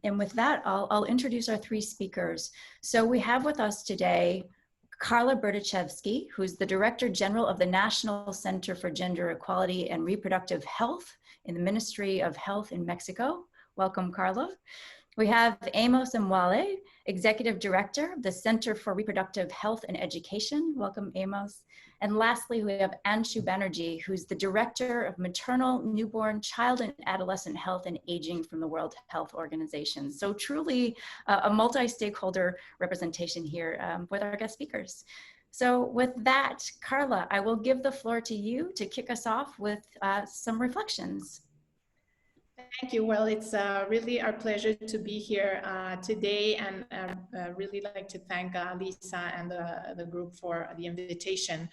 And with that, I'll introduce our three speakers. So we have with us today Karla Berdichevsky, who's the Director General of the National Center for Gender Equality and Reproductive Health in the Ministry of Health in Mexico. Welcome, Karla. We have Amos and Mwale, Executive Director of the Center for Reproductive Health and Education. Welcome, Amos. And lastly, we have Anshu Banerjee, who's the Director of Maternal, Newborn, Child and Adolescent Health and Aging from the World Health Organization. So truly a multi-stakeholder representation here with our guest speakers. So with that, Karla, I will give the floor to you to kick us off with some reflections. Thank you. Well, it's really our pleasure to be here today, and really like to thank Lisa and the group for the invitation.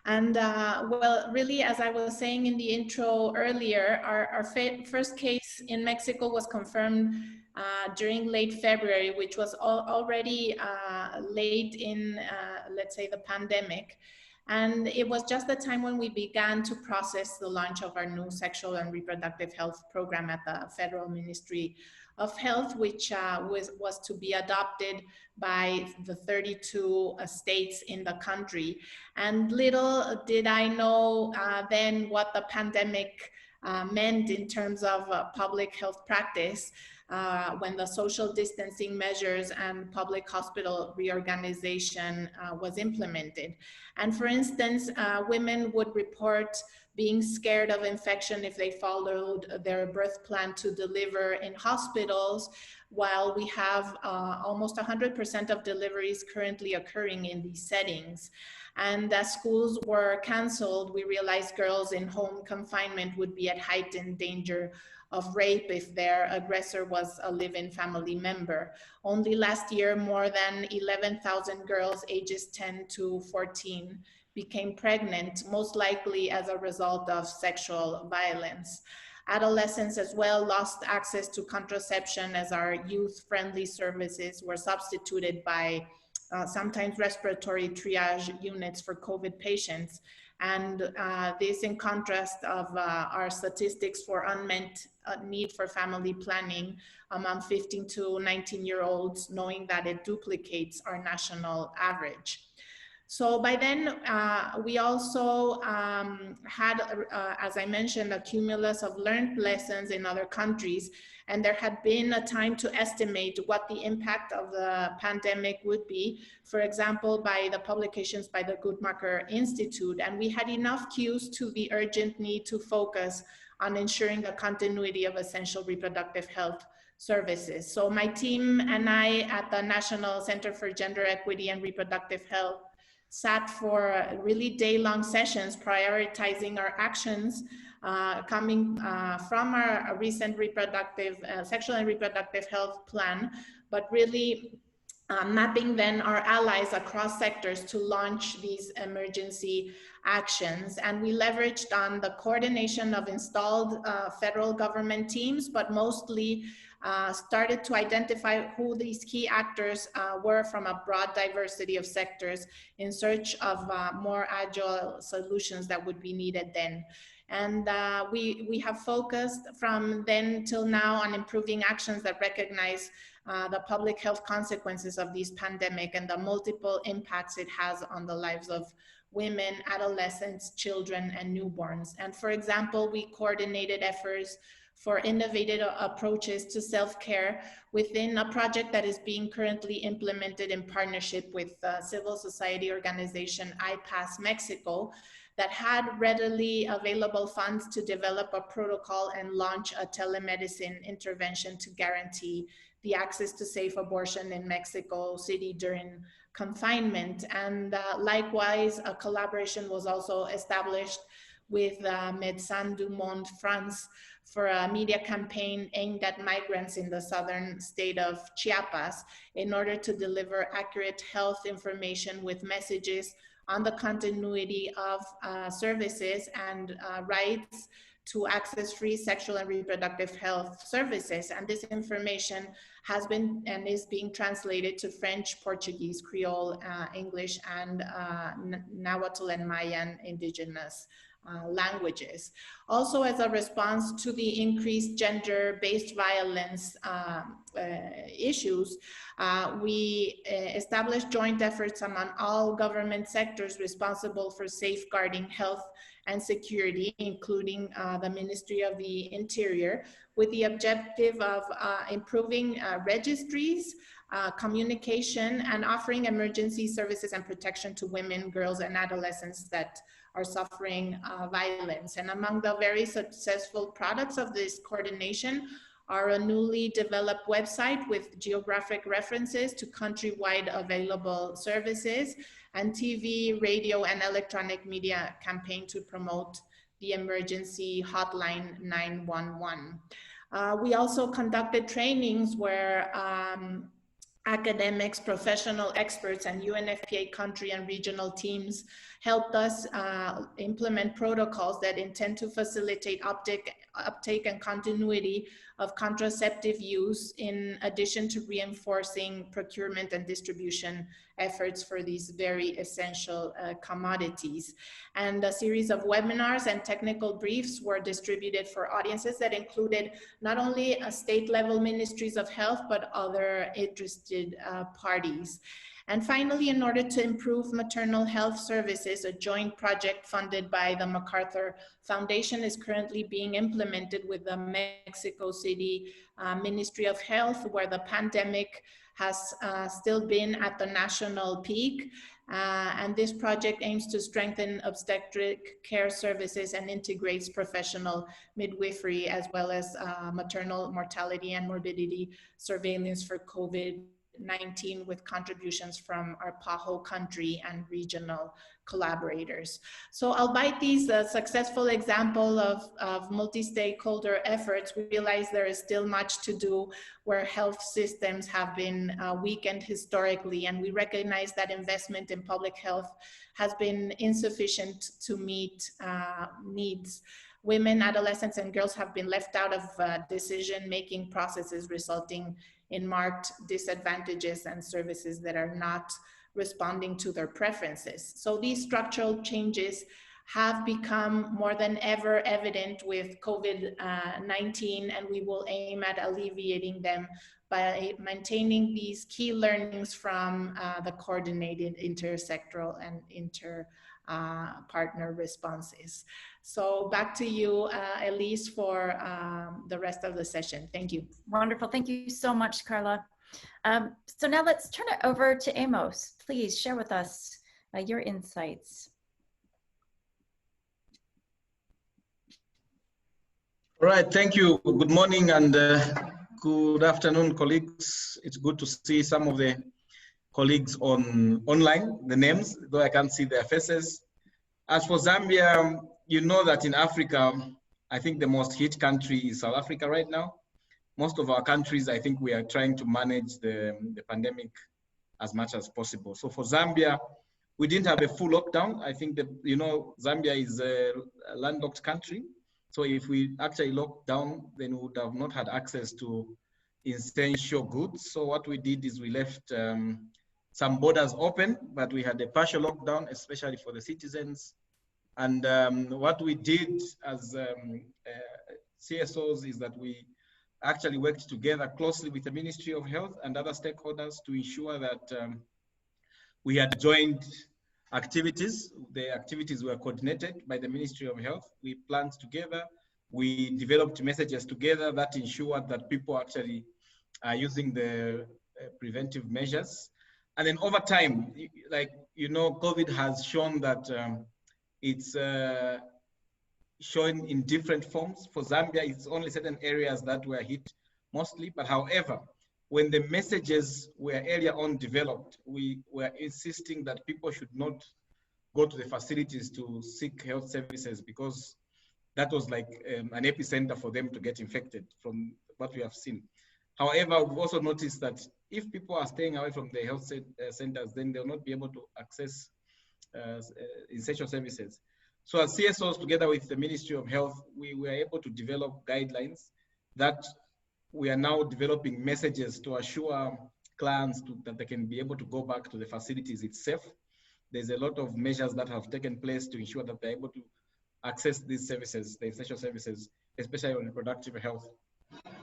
And well, really, as I was saying in the intro earlier, our first case in Mexico was confirmed during late February, which was already late in, let's say, the pandemic. And it was just the time when we began to process the launch of our new sexual and reproductive health program at the Federal Ministry of Health, which was to be adopted by the 32 states in the country. And little did I know then what the pandemic meant in terms of public health practice. When the social distancing measures and public hospital reorganization was implemented. And for instance, women would report being scared of infection if they followed their birth plan to deliver in hospitals, while we have almost 100% of deliveries currently occurring in these settings. And as schools were canceled, we realized girls in home confinement would be at heightened danger of rape if their aggressor was a live-in family member. Only last year, more than 11,000 girls ages 10 to 14 became pregnant, most likely as a result of sexual violence. Adolescents as well lost access to contraception as our youth-friendly services were substituted by sometimes respiratory triage units for COVID patients. And this in contrast of our statistics for unmet need for family planning among 15 to 19-year-olds, knowing that it duplicates our national average. So by then, we also had, as I mentioned, a cumulus of learned lessons in other countries, and there had been a time to estimate what the impact of the pandemic would be, for example, by the publications by the Guttmacher Institute, and we had enough cues to the urgent need to focus on ensuring the continuity of essential reproductive health services. So my team and I at the National Center for Gender Equity and Reproductive Health sat for really day-long sessions prioritizing our actions coming from our recent sexual and reproductive health plan, but really mapping then our allies across sectors to launch these emergency actions. And we leveraged on the coordination of installed federal government teams, but mostly started to identify who these key actors were from a broad diversity of sectors in search of more agile solutions that would be needed then. And we have focused from then till now on improving actions that recognize the public health consequences of this pandemic and the multiple impacts it has on the lives of women, adolescents, children, and newborns. And for example, we coordinated efforts for innovative approaches to self-care within a project that is being currently implemented in partnership with the civil society organization iPass Mexico, that had readily available funds to develop a protocol and launch a telemedicine intervention to guarantee the access to safe abortion in Mexico City during confinement. And likewise, a collaboration was also established with Médecins du Monde France for a media campaign aimed at migrants in the southern state of Chiapas in order to deliver accurate health information with messages on the continuity of services and rights to access free sexual and reproductive health services. And this information has been and is being translated to French, Portuguese, Creole, English, and Nahuatl and Mayan indigenous languages. Also, as a response to the increased gender-based violence issues, we established joint efforts among all government sectors responsible for safeguarding health and security, including the Ministry of the Interior, with the objective of improving registries, communication, and offering emergency services and protection to women, girls, and adolescents that are suffering violence. And among the very successful products of this coordination are a newly developed website with geographic references to countrywide available services, and TV, radio, and electronic media campaign to promote the emergency hotline 911. We also conducted trainings where academics, professional experts, and UNFPA country and regional teams helped us implement protocols that intend to facilitate uptake and continuity of contraceptive use, in addition to reinforcing procurement and distribution efforts for these very essential commodities. And a series of webinars and technical briefs were distributed for audiences that included not only state-level ministries of health, but other interested parties. And finally, in order to improve maternal health services, a joint project funded by the MacArthur Foundation is currently being implemented with the Mexico City Ministry of Health, where the pandemic has still been at the national peak. And this project aims to strengthen obstetric care services and integrates professional midwifery, as well as maternal mortality and morbidity surveillance for COVID-19, with contributions from our PAHO country and regional collaborators. So albeit these successful example of multi-stakeholder efforts, we realize there is still much to do where health systems have been weakened historically, and we recognize that investment in public health has been insufficient to meet needs. Women, adolescents, and girls have been left out of decision-making processes, resulting in marked disadvantages and services that are not responding to their preferences. So these structural changes have become more than ever evident with COVID-19, and we will aim at alleviating them by maintaining these key learnings from the coordinated intersectoral and inter-partner responses. So back to you, Elise, for the rest of the session. Thank you. Wonderful. Thank you so much, Karla. So now let's turn it over to Amos. Please share with us your insights. All right, thank you. Good morning and good afternoon, colleagues. It's good to see some of the colleagues online, the names, though I can't see their faces. As for Zambia, you know that in Africa, I think the most hit country is South Africa right now. Most of our countries, I think we are trying to manage the pandemic as much as possible. So for Zambia, we didn't have a full lockdown. I think that, you know, Zambia is a landlocked country. So if we actually locked down, then we would have not had access to essential goods. So what we did is we left some borders open, but we had a partial lockdown, especially for the citizens. And what we did as CSOs is that we actually worked together closely with the Ministry of Health and other stakeholders to ensure that we had joined activities. The activities were coordinated by the Ministry of Health. We planned together. We developed messages together that ensured that people actually are using the preventive measures. And then over time, like, you know, COVID has shown that it's shown in different forms. For Zambia, it's only certain areas that were hit mostly. But however, when the messages were earlier on developed, we were insisting that people should not go to the facilities to seek health services, because that was like an epicenter for them to get infected from what we have seen. However, we've also noticed that if people are staying away from the health centers, then they'll not be able to access essential services. So as CSOs, together with the Ministry of Health, we were able to develop guidelines that we are now developing messages to assure clients that they can be able to go back to the facilities itself. There's a lot of measures that have taken place to ensure that they're able to access these services, the essential services, especially on reproductive health.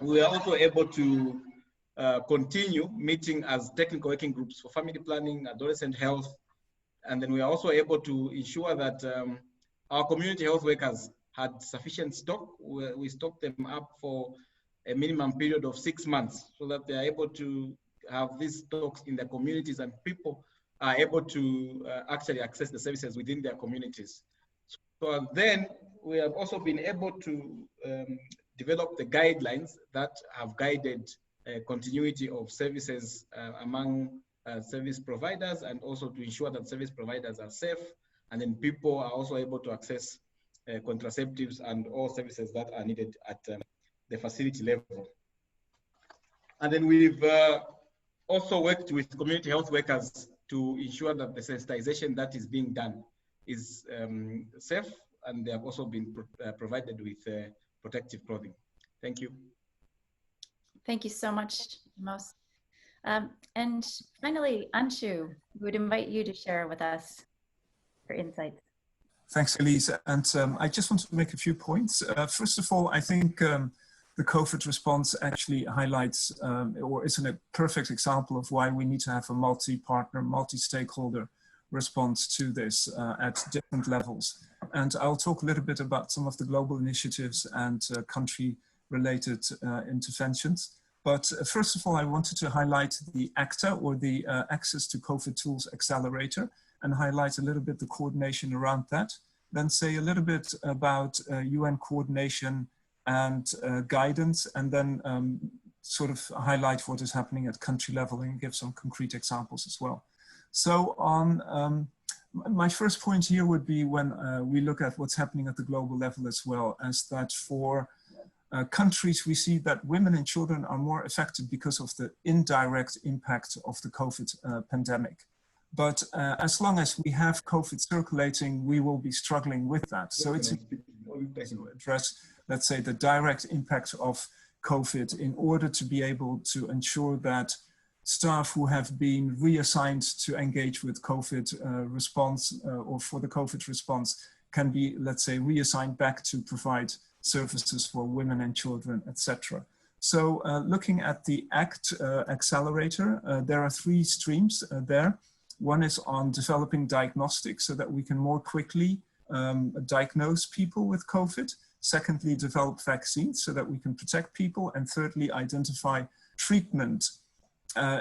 We are also able to continue meeting as technical working groups for family planning, adolescent health, and then we are also able to ensure that our community health workers had sufficient stock. We stocked them up for a minimum period of 6 months so that they are able to have these stocks in their communities and people are able to actually access the services within their communities. So then we have also been able to develop the guidelines that have guided continuity of services among service providers, and also to ensure that service providers are safe, and then people are also able to access contraceptives and all services that are needed at the facility level. And then we've also worked with community health workers to ensure that the sensitization that is being done is safe, and they have also been provided with protective clothing. Thank you. Thank you so much, Amos. And finally, Anshu, we would invite you to share with us your insights. Thanks, Elise. And I just want to make a few points. First of all, I think the COVID response actually highlights or is a perfect example of why we need to have a multi-partner, multi-stakeholder response to this at different levels. And I'll talk a little bit about some of the global initiatives and country-related interventions. But first of all, I wanted to highlight the ACTA, or the Access to COVID Tools Accelerator, and highlight a little bit the coordination around that. Then say a little bit about UN coordination and guidance, and then sort of highlight what is happening at country level and give some concrete examples as well. So on my first point here would be when we look at what's happening at the global level as well, as that for countries, we see that women and children are more affected because of the indirect impact of the COVID pandemic. But as long as we have COVID circulating, we will be struggling with that. So it's important to address, let's say, the direct impact of COVID in order to be able to ensure that staff who have been reassigned to engage with COVID response or for the COVID response can be, let's say, reassigned back to provide services for women and children, etc. So looking at the Act Accelerator, there are 3 streams there. One is on developing diagnostics so that we can more quickly diagnose people with COVID. Secondly, develop vaccines so that we can protect people. And thirdly, identify treatment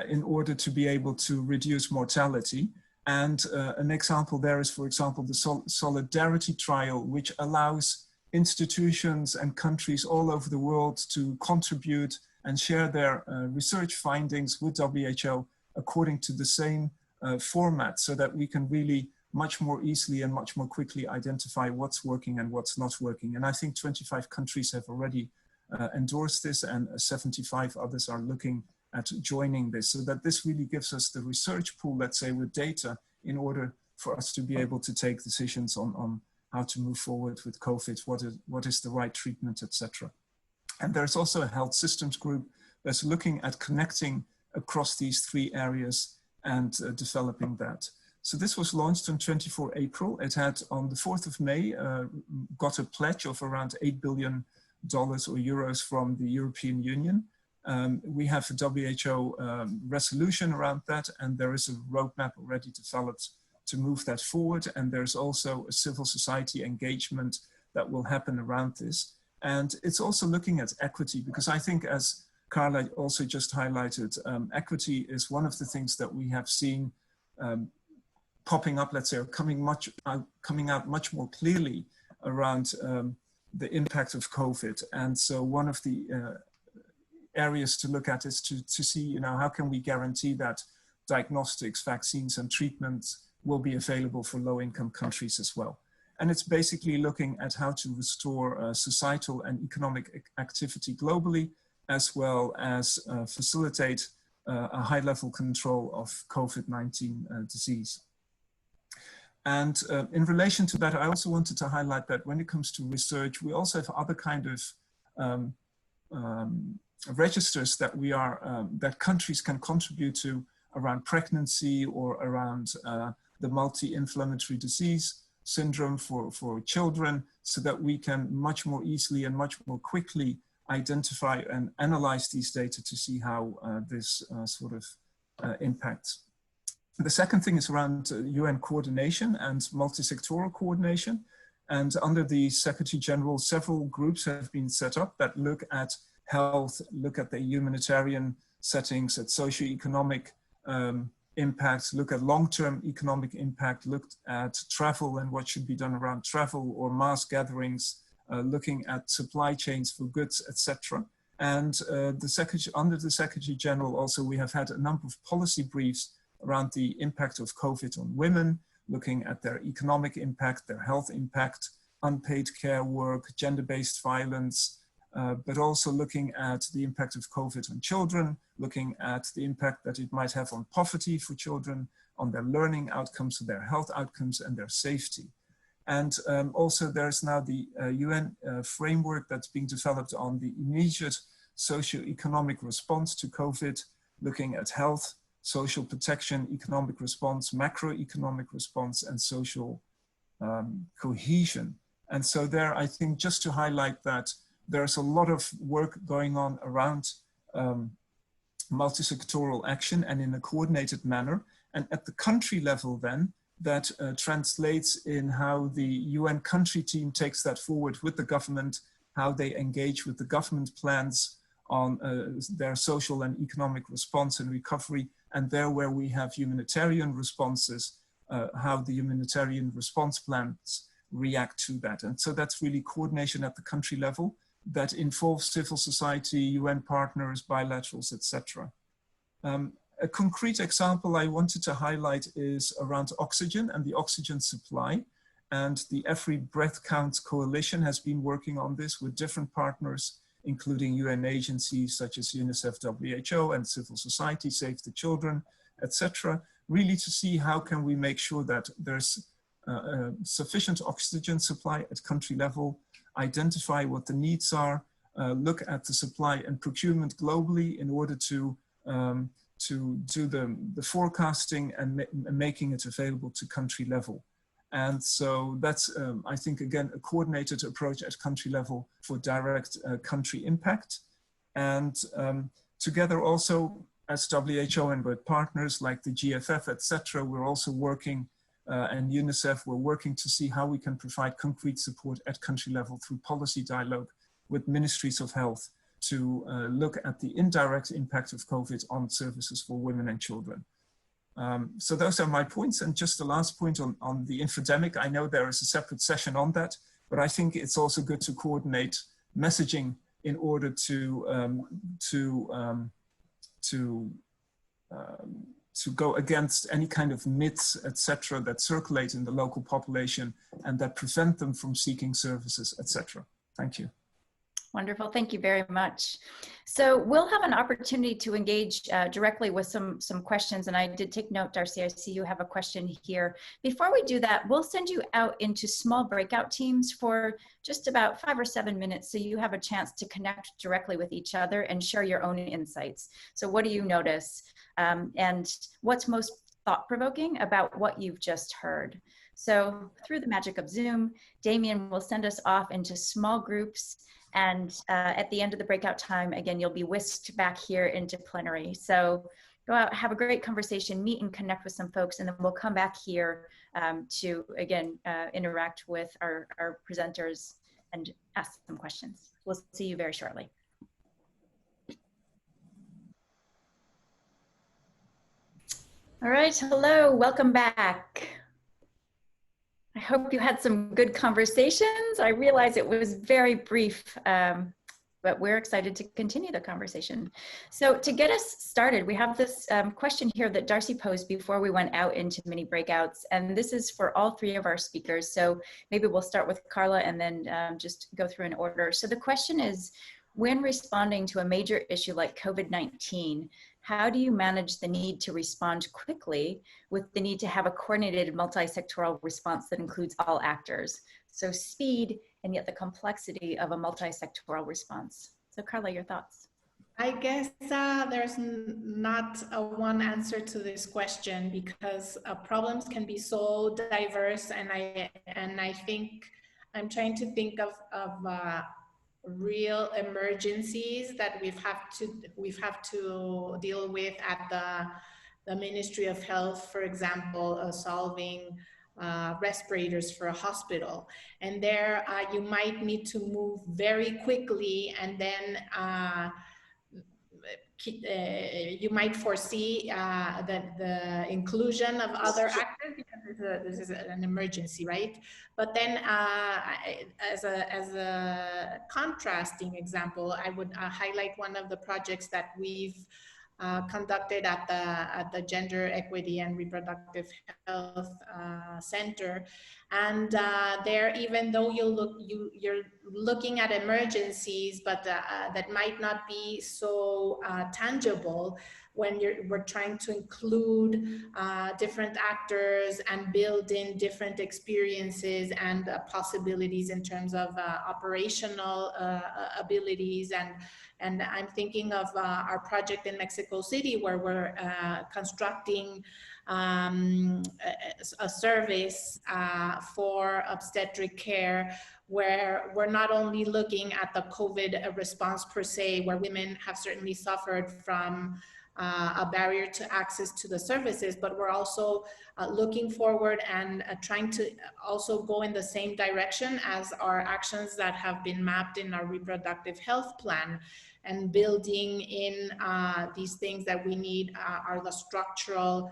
in order to be able to reduce mortality. And an example there is, for example, the Solidarity Trial, which allows institutions and countries all over the world to contribute and share their research findings with WHO according to the same format, so that we can really much more easily and much more quickly identify what's working and what's not working. And I think 25 countries have already endorsed this, and 75 others are looking at joining this, so that this really gives us the research pool, let's say, with data in order for us to be able to take decisions on how to move forward with COVID, what is the right treatment, etc. And there's also a health systems group that's looking at connecting across these 3 areas and developing that. So this was launched on 24 April. It had, on the 4th of May, got a pledge of around $8 billion or euros from the European Union. We have a WHO resolution around that, and there is a roadmap already developed to move that forward. And there's also a civil society engagement that will happen around this. And it's also looking at equity, because I think, as Karla also just highlighted, equity is one of the things that we have seen popping up, let's say, or coming out much more clearly around the impact of COVID. And so one of the areas to look at is to see, you know, how can we guarantee that diagnostics, vaccines, and treatments will be available for low-income countries as well. And it's basically looking at how to restore societal and economic activity globally, as well as facilitate a high-level control of COVID-19 disease. And in relation to that, I also wanted to highlight that when it comes to research, we also have other kind of registers that that countries can contribute to around pregnancy or around the multi-inflammatory disease syndrome for children, so that we can much more easily and much more quickly identify and analyze these data to see how this sort of impacts. The second thing is around UN coordination and multi-sectoral coordination. And under the Secretary General, several groups have been set up that look at health, look at the humanitarian settings, at socioeconomic impacts, look at long-term economic impact, looked at travel and what should be done around travel or mass gatherings, looking at supply chains for goods, etc. And under the Secretary General also, we have had a number of policy briefs around the impact of COVID on women, looking at their economic impact, their health impact, unpaid care work, gender-based violence, but also looking at the impact of COVID on children, looking at the impact that it might have on poverty for children, on their learning outcomes, their health outcomes, and their safety. And also there's now the UN framework that's being developed on the immediate socio-economic response to COVID, looking at health, social protection, economic response, macroeconomic response, and social cohesion. And so there, I think, just to highlight that there's a lot of work going on around multi-sectoral action and in a coordinated manner. And at the country level then, that translates in how the UN country team takes that forward with the government, how they engage with the government plans on their social and economic response and recovery, and there where we have humanitarian responses, how the humanitarian response plans react to that. And so that's really coordination at the country level that involves civil society, UN partners, bilaterals, etc. A concrete example I wanted to highlight is around oxygen and the oxygen supply. And the Every Breath Counts Coalition has been working on this with different partners, including UN agencies such as UNICEF, WHO, and civil society, Save the Children, etc., really to see how can we make sure that there's sufficient oxygen supply at country level, identify what the needs are, look at the supply and procurement globally in order to do the forecasting and making it available to country level. And so that's, I think, again, a coordinated approach at country level for direct country impact. And together also as WHO and with partners like the GFF, etc., we're also working, and UNICEF, we're working to see how we can provide concrete support at country level through policy dialogue with ministries of health to look at the indirect impact of COVID on services for women and children. So those are my points. And just the last point on the infodemic, I know there is a separate session on that, but I think it's also good to coordinate messaging in order to go against any kind of myths, etc., that circulate in the local population and that prevent them from seeking services, etc. Thank you. Wonderful, thank you very much. So we'll have an opportunity to engage directly with some questions, and I did take note, Darcy, I see you have a question here. Before we do that, we'll send you out into small breakout teams for just about 5 or 7 minutes so you have a chance to connect directly with each other and share your own insights. So what do you notice? And what's most thought-provoking about what you've just heard? So through the magic of Zoom, Damien will send us off into small groups, and at the end of the breakout time, again, you'll be whisked back here into plenary. So go out, have a great conversation, meet and connect with some folks, and then we'll come back here to, again, interact with our presenters and ask some questions. We'll see you very shortly. All right, hello, welcome back. I hope you had some good conversations. I realize it was very brief, but we're excited to continue the conversation. So to get us started, we have this question here that Darcy posed before we went out into mini breakouts, and this is for all 3 of our speakers. So maybe we'll start with Karla and then just go through in order. So the question is, when responding to a major issue like COVID-19, how do you manage the need to respond quickly with the need to have a coordinated multi-sectoral response that includes all actors? So speed and yet the complexity of a multi-sectoral response. So Karla, your thoughts? I guess there's not a one answer to this question because problems can be so diverse, and I think I'm trying to think of real emergencies that we've have to deal with at the Ministry of Health, for example, solving respirators for a hospital, and there you might need to move very quickly, and then you might foresee the inclusion of other actors because this is an emergency, right? But then as a contrasting example, I would highlight one of the projects that we've conducted at the Gender Equity and Reproductive Health Center, and there, even though you're looking at emergencies, but that might not be so tangible when we're trying to include different actors and build in different experiences and possibilities in terms of operational abilities. And I'm thinking of our project in Mexico City, where we're constructing a service for obstetric care, where we're not only looking at the COVID response per se, where women have certainly suffered from a barrier to access to the services, but we're also looking forward and trying to also go in the same direction as our actions that have been mapped in our reproductive health plan, and building in these things that we need are the structural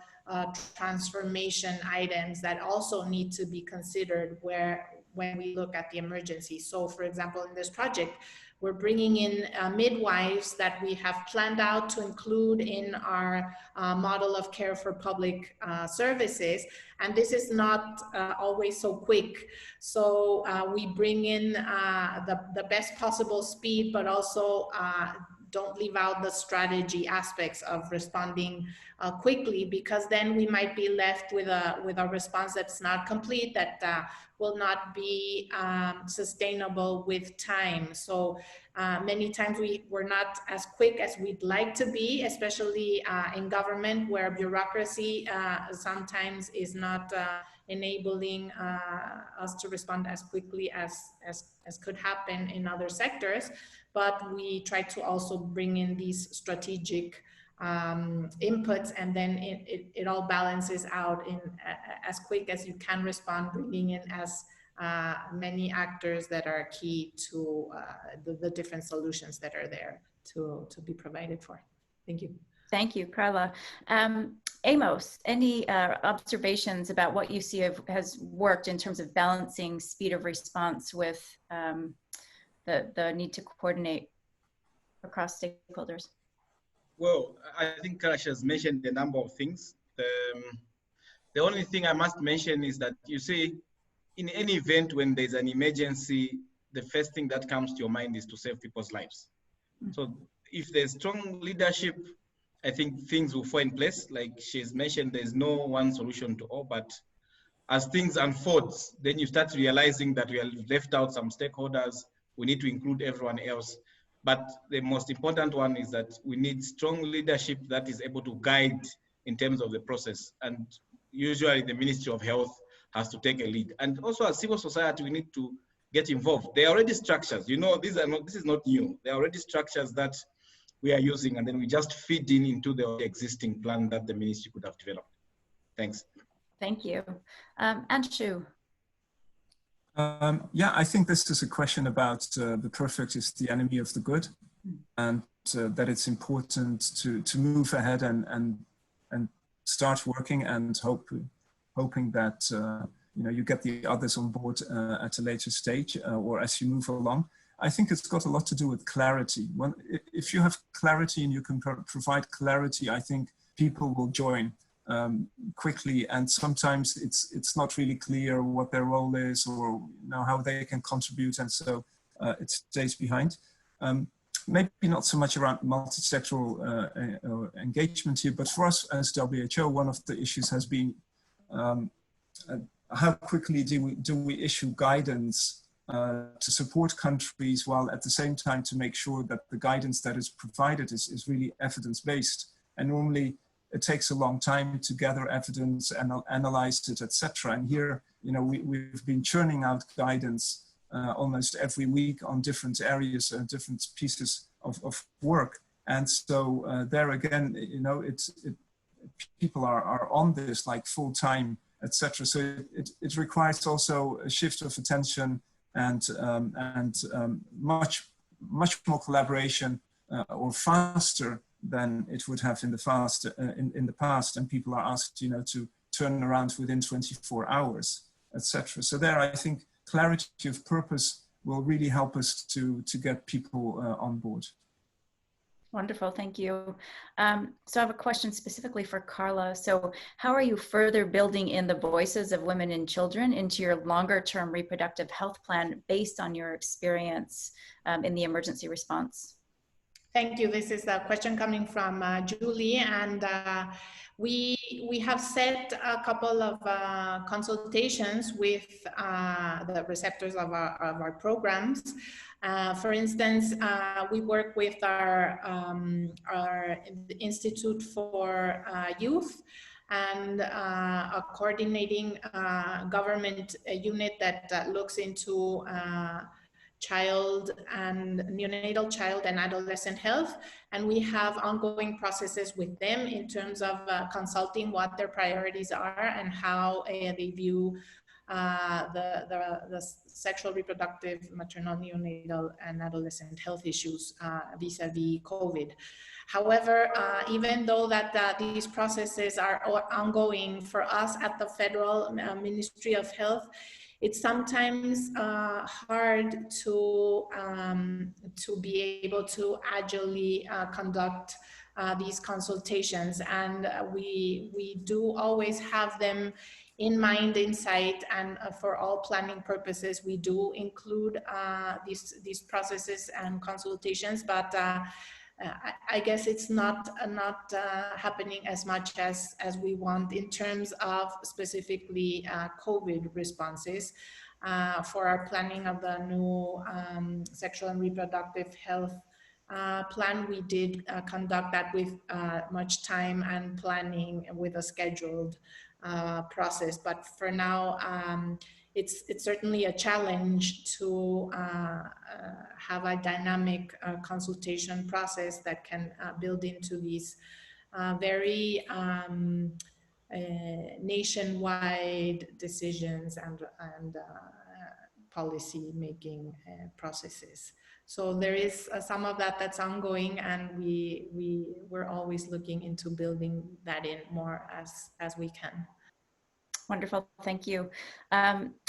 transformation items that also need to be considered when we look at the emergency. So for example, in this project, we're bringing in midwives that we have planned out to include in our model of care for public services. And this is not always so quick. So we bring in the best possible speed, but also don't leave out the strategy aspects of responding quickly, because then we might be left with a response that's not complete, that will not be sustainable with time. So many times we're not as quick as we'd like to be, especially in government, where bureaucracy sometimes is not enabling us to respond as quickly as could happen in other sectors. But we try to also bring in these strategic inputs, and then it all balances out in as quick as you can respond, bringing in as many actors that are key to the different solutions that are there to be provided for. Thank you. Thank you, Karla. Amos, any observations about what you see has worked in terms of balancing speed of response with the need to coordinate across stakeholders? Well, I think Karla has mentioned a number of things. The only thing I must mention is that, you see, in any event, when there's an emergency, the first thing that comes to your mind is to save people's lives. So if there's strong leadership, I think things will fall in place. Like she's mentioned, there's no one solution to all, but as things unfold, then you start realizing that we have left out some stakeholders. We need to include everyone else. But the most important one is that we need strong leadership that is able to guide in terms of the process. And usually the Ministry of Health has to take a lead. And also as civil society, we need to get involved. There are already structures, you know, this is not new. There are already structures that we are using, and then we just feed into the existing plan that the ministry could have developed. Thanks. Thank you. Anshu. Yeah, I think this is a question about the perfect is the enemy of the good, and that it's important to move ahead and start working, and hoping that you know, you get the others on board at a later stage or as you move along. I think it's got a lot to do with clarity. If you have clarity and you can provide clarity, I think people will join quickly, and sometimes it's not really clear what their role is, or you know, how they can contribute, and so it stays behind. Maybe not so much around multi-sectoral engagement here, but for us as WHO, one of the issues has been how quickly do we issue guidance to support countries, while at the same time to make sure that the guidance that is provided is really evidence-based. And normally it takes a long time to gather evidence and analyze it, etc. And here, you know, we've been churning out guidance almost every week on different areas and different pieces of work. And so there again, you know, people are on this like full time, etc. So it requires also a shift of attention and much more collaboration or faster than it would have in the past. And people are asked, you know, to turn around within 24 hours, etc. So there, I think clarity of purpose will really help us to get people on board. Wonderful, thank you. So I have a question specifically for Karla. So how are you further building in the voices of women and children into your longer term reproductive health plan based on your experience in the emergency response? Thank you. This is a question coming from Julie, and we have set a couple of consultations with the receptors of our programs. For instance, we work with our Institute for Youth and a coordinating government unit that looks into neonatal child and adolescent health, and we have ongoing processes with them in terms of consulting what their priorities are and how they view the sexual, reproductive, maternal, neonatal, and adolescent health issues vis-a-vis COVID. However, even though that these processes are ongoing for us at the Federal Ministry of Health, it's sometimes hard to be able to agilely conduct these consultations, and we do always have them in mind, in sight, and for all planning purposes, we do include these processes and consultations, but I guess it's not happening as much as we want in terms of specifically COVID responses. For our planning of the new sexual and reproductive health plan, we did conduct that with much time and planning with a scheduled process. But for now, it's certainly a challenge to have a dynamic consultation process that can build into these very nationwide decisions and policy making processes. So there is some of that's ongoing, and we're always looking into building that in more as we can. Wonderful, thank you.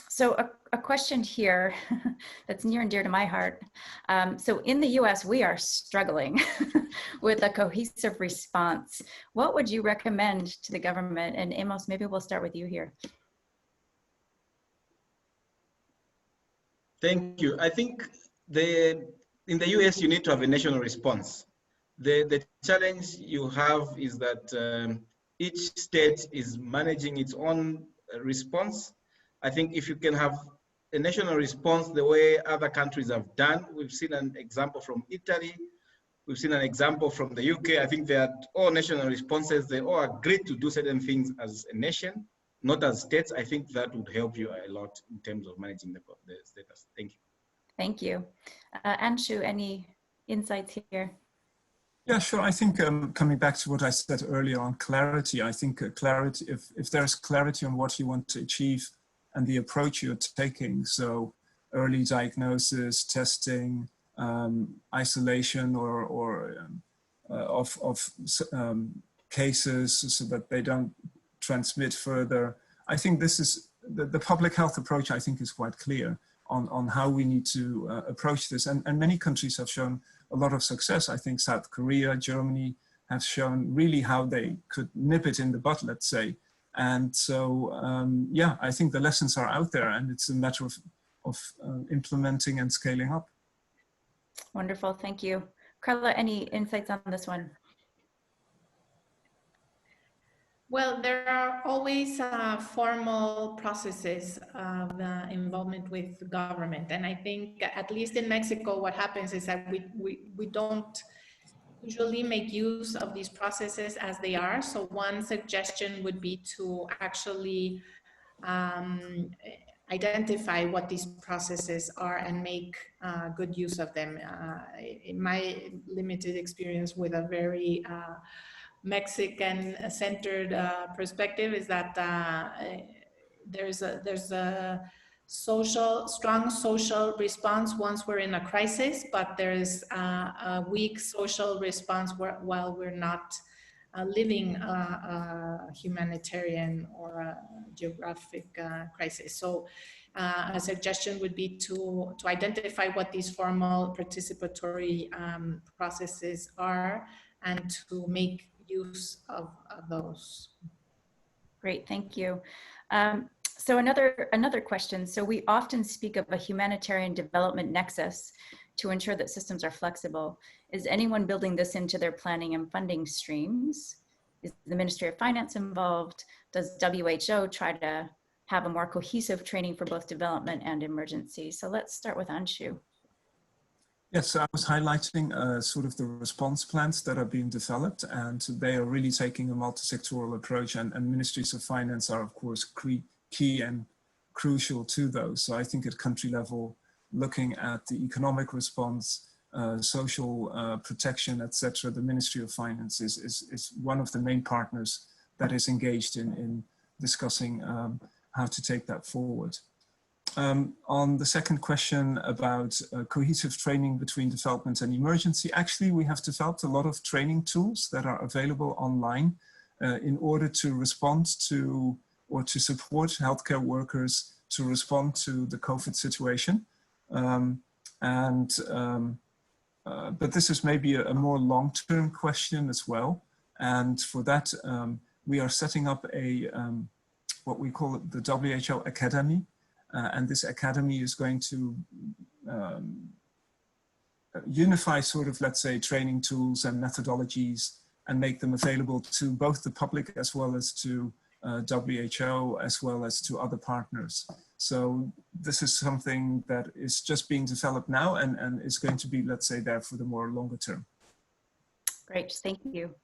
So a question here that's near and dear to my heart. So in the US, we are struggling with a cohesive response. What would you recommend to the government? And Amos, maybe we'll start with you here. Thank you. I think in the US, you need to have a national response. The challenge you have is that each state is managing its own response. I think if you can have a national response the way other countries have done, we've seen an example from Italy, we've seen an example from the UK. I think they are all national responses. They all agreed to do certain things as a nation, not as states. I think that would help you a lot in terms of managing the status. Thank you. Thank you. Anshu, any insights here? Yeah, sure. I think coming back to what I said earlier on clarity, I think clarity, if there's clarity on what you want to achieve and the approach you're taking, so early diagnosis, testing, isolation of cases so that they don't transmit further. I think this is, the public health approach I think is quite clear on how we need to approach this. And many countries have shown a lot of success. I think South Korea, Germany have shown really how they could nip it in the bud, let's say. And so, yeah, I think the lessons are out there, and it's a matter of implementing and scaling up. Wonderful, thank you. Karla, any insights on this one? Well, there are always formal processes of involvement with the government. And I think, at least in Mexico, what happens is that we don't usually make use of these processes as they are. So one suggestion would be to actually identify what these processes are and make good use of them. In my limited experience with a very Mexican-centered perspective is that there's a strong social response once we're in a crisis, but there's a weak social response while we're not living a humanitarian or a geographic crisis. So a suggestion would be to identify what these formal participatory processes are and to make use of those. Great, thank you. So another question. So we often speak of a humanitarian development nexus to ensure that systems are flexible. Is anyone building this into their planning and funding streams? Is the Ministry of Finance involved? Does WHO try to have a more cohesive training for both development and emergency? So let's start with Anshu. Yes, so I was highlighting sort of the response plans that are being developed, and they are really taking a multi-sectoral approach, and ministries of finance are, of course, key and crucial to those. So I think at country level, looking at the economic response, social protection, etc., the Ministry of Finance is one of the main partners that is engaged in discussing how to take that forward. On the second question about cohesive training between development and emergency, actually we have developed a lot of training tools that are available online in order to respond to or to support healthcare workers to respond to the COVID situation. But this is maybe a more long-term question as well. And for that, we are setting up a what we call the WHO Academy. And this academy is going to unify sort of, let's say, training tools and methodologies and make them available to both the public as well as to WHO as well as to other partners. So this is something that is just being developed now and is going to be, let's say, there for the more longer term. Great, thank you.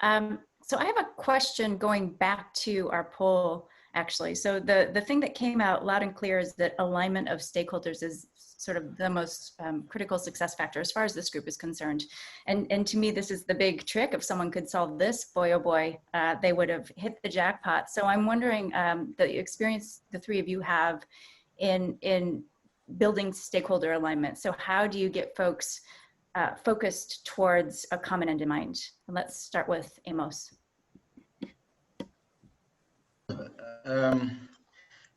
So I have a question going back to our poll, actually. So the thing that came out loud and clear is that alignment of stakeholders is sort of the most critical success factor as far as this group is concerned. And to me, this is the big trick. If someone could solve this, boy, oh boy, they would have hit the jackpot. So I'm wondering the experience the three of you have in building stakeholder alignment. So how do you get folks focused towards a common end in mind? And let's start with Amos.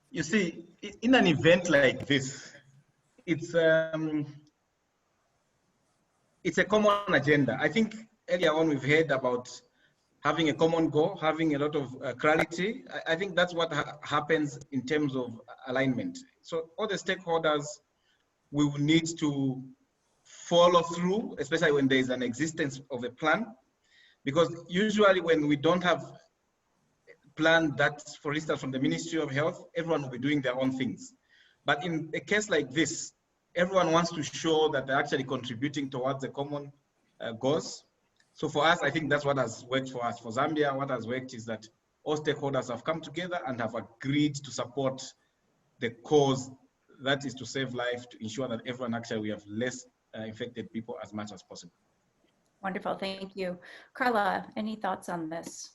You see, in an event like this, it's a common agenda. I think earlier on we've heard about having a common goal, having a lot of clarity. I think that's what happens in terms of alignment. So all the stakeholders, we will need to follow through, especially when there is an existence of a plan, because usually when we don't have plan that, for instance, from the Ministry of Health, everyone will be doing their own things. But in a case like this, everyone wants to show that they're actually contributing towards the common goals. So for us, I think that's what has worked for us. For Zambia, what has worked is that all stakeholders have come together and have agreed to support the cause, that is to save life, to ensure that everyone actually, we have less infected people as much as possible. Wonderful, thank you. Karla, any thoughts on this?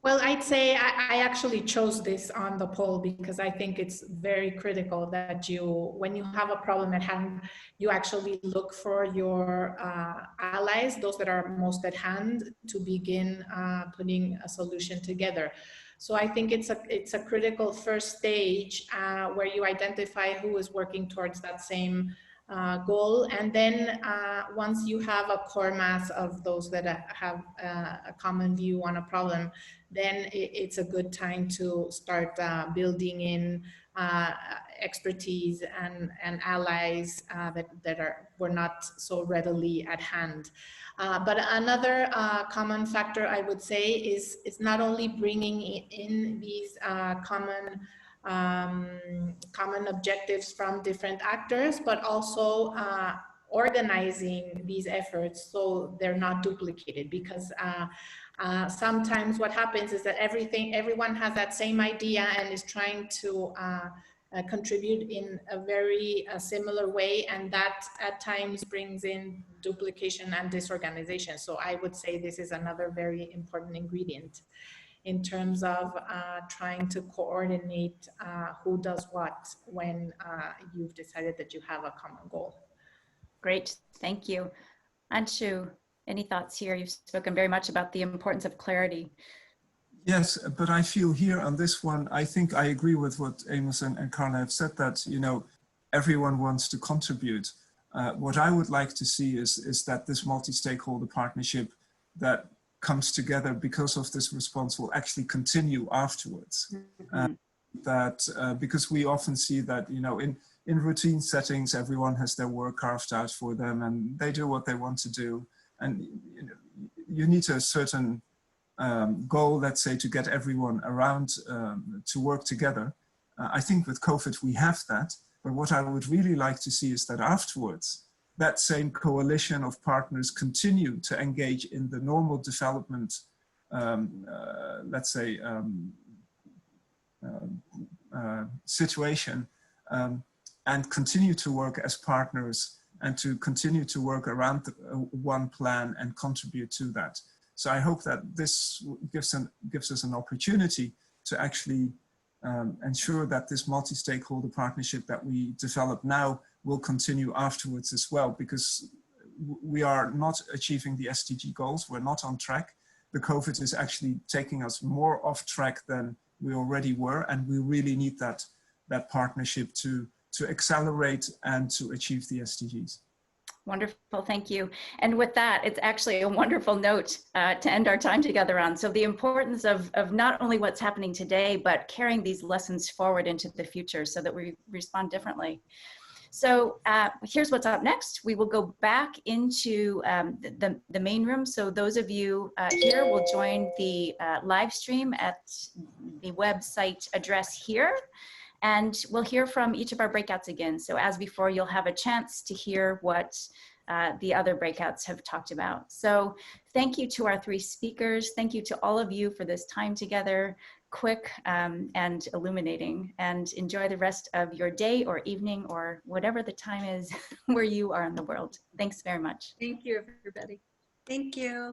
Well, I'd say I actually chose this on the poll because I think it's very critical that when you have a problem at hand, you actually look for your allies, those that are most at hand, to begin putting a solution together. So I think it's a critical first stage where you identify who is working towards that same goal. And then once you have a core mass of those that have a common view on a problem, then it's a good time to start building in expertise and allies that were not so readily at hand. But another common factor, I would say, is not only bringing in these common objectives from different actors, but also organizing these efforts so they're not duplicated, because sometimes what happens is that everyone has that same idea and is trying to contribute in a very similar way, and that at times brings in duplication and disorganization. So I would say this is another very important ingredient in terms of trying to coordinate who does what when you've decided that you have a common goal. Great, thank you. Anshu, any thoughts here? You've spoken very much about the importance of clarity. Yes, but I feel here on this one, I think I agree with what Amos and Karla have said, that, you know, everyone wants to contribute. What I would like to see is that this multi-stakeholder partnership that comes together because of this response will actually continue afterwards. Mm-hmm. Because we often see that, you know, in routine settings, everyone has their work carved out for them and they do what they want to do. And you know, you need a certain goal, let's say, to get everyone around to work together. I think with COVID we have that, but what I would really like to see is that afterwards, that same coalition of partners continue to engage in the normal development, let's say, situation, and continue to work as partners and to continue to work around one plan and contribute to that. So I hope that this gives us an opportunity to actually ensure that this multi-stakeholder partnership that we develop now will continue afterwards as well, because we are not achieving the SDG goals. We're not on track. The COVID is actually taking us more off track than we already were, and we really need that partnership to accelerate and to achieve the SDGs. Wonderful, thank you. And with that, it's actually a wonderful note to end our time together on. So the importance of not only what's happening today, but carrying these lessons forward into the future so that we respond differently. So here's what's up next. We will go back into the main room. So those of you here will join the live stream at the website address here. And we'll hear from each of our breakouts again. So as before, you'll have a chance to hear what the other breakouts have talked about. So thank you to our three speakers. Thank you to all of you for this time together, quick and illuminating, and enjoy the rest of your day or evening or whatever the time is where you are in the world. Thanks very much. Thank you, everybody. Thank you.